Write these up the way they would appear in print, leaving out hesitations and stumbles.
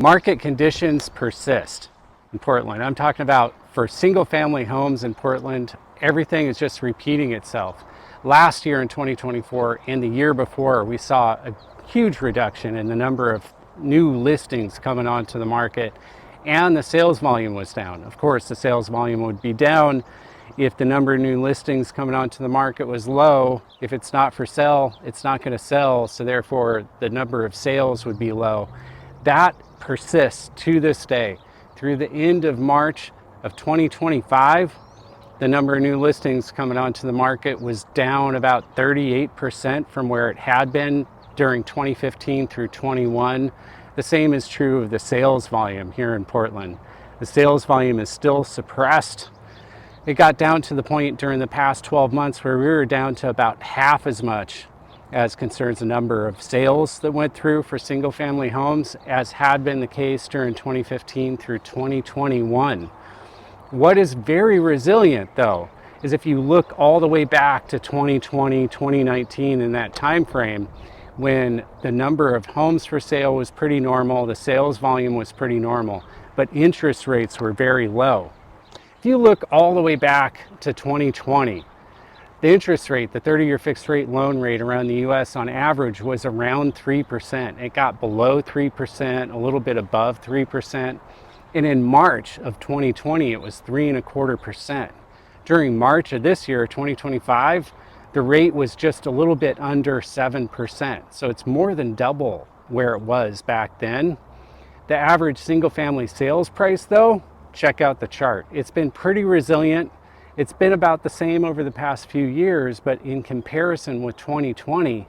Market conditions persist in Portland. I'm talking about for single family homes in Portland, everything is just repeating itself. Last year in 2024 and the year before, we saw a huge reduction in the number of new listings coming onto the market, and the sales volume was down. Of course, the sales volume would be down if the number of new listings coming onto the market was low. If it's not for sale, it's not going to sell, so therefore the number of sales would be low. That persists to this day. Through the end of March of 2025, the number of new listings coming onto the market was down about 38% from where it had been during 2015 through 21. The same is true of the sales volume here in Portland. The sales volume is still suppressed. It got down to the point during the past 12 months where we were down to about half as much as concerns the number of sales that went through for single family homes as had been the case during 2015 through 2021. What is very resilient though is if you look all the way back to 2020, 2019 in that time frame, when the number of homes for sale was pretty normal, the sales volume was pretty normal, but interest rates were very low. If you look all the way back to 2020, the interest rate, the 30-year fixed rate loan rate around the US on average was around 3%. It got below 3%, a little bit above 3%. And in March of 2020, it was 3.25%. During March of this year, 2025, the rate was just a little bit under 7%. So it's more than double where it was back then. The average single family sales price though, check out the chart. It's been pretty resilient. It's been about the same over the past few years, but in comparison with 2020,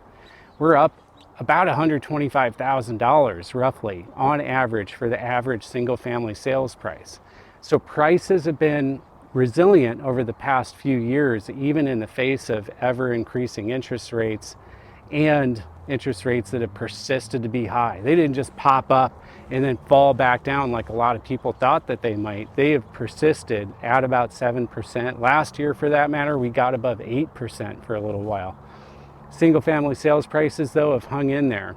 we're up about $125,000 roughly on average for the average single family sales price. So prices have been resilient over the past few years, even in the face of ever increasing interest rates and interest rates that have persisted to be high. They didn't just pop up and then fall back down like a lot of people thought that they might. They have persisted at about 7%. Last year, for that matter, we got above 8% for a little while. Single family sales prices, though, have hung in there.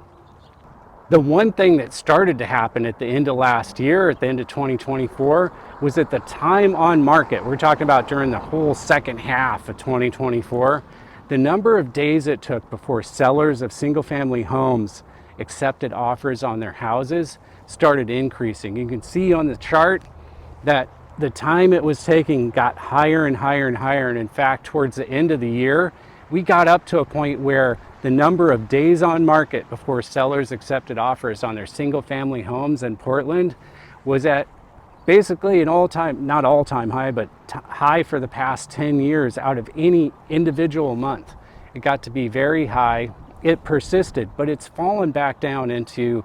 The one thing that started to happen at the end of last year, at the end of 2024, was that the time on market, we're talking about during the whole second half of 2024, the number of days it took before sellers of single family homes accepted offers on their houses started increasing. You can see on the chart that the time it was taking got higher and higher and higher. And in fact, towards the end of the year, we got up to a point where the number of days on market before sellers accepted offers on their single family homes in Portland was at basically an all-time, not all-time high, but high for the past 10 years out of any individual month. It got to be very high. It persisted, but it's fallen back down into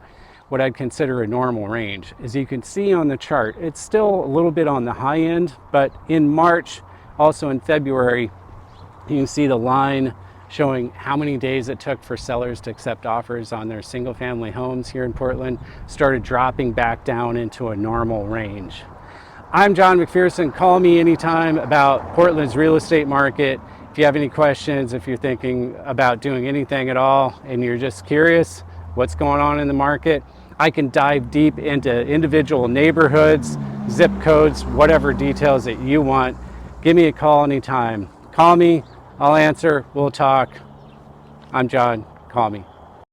what I'd consider a normal range. As you can see on the chart, it's still a little bit on the high end, but in March, also in February, you can see the line showing how many days it took for sellers to accept offers on their single family homes here in Portland started dropping back down into a normal range. I'm John McPherson. Call me anytime about Portland's real estate market. If you have any questions, if you're thinking about doing anything at all and you're just curious what's going on in the market, I can dive deep into individual neighborhoods, zip codes, whatever details that you want. Give me a call anytime. Call me, I'll answer, we'll talk. I'm John, call me.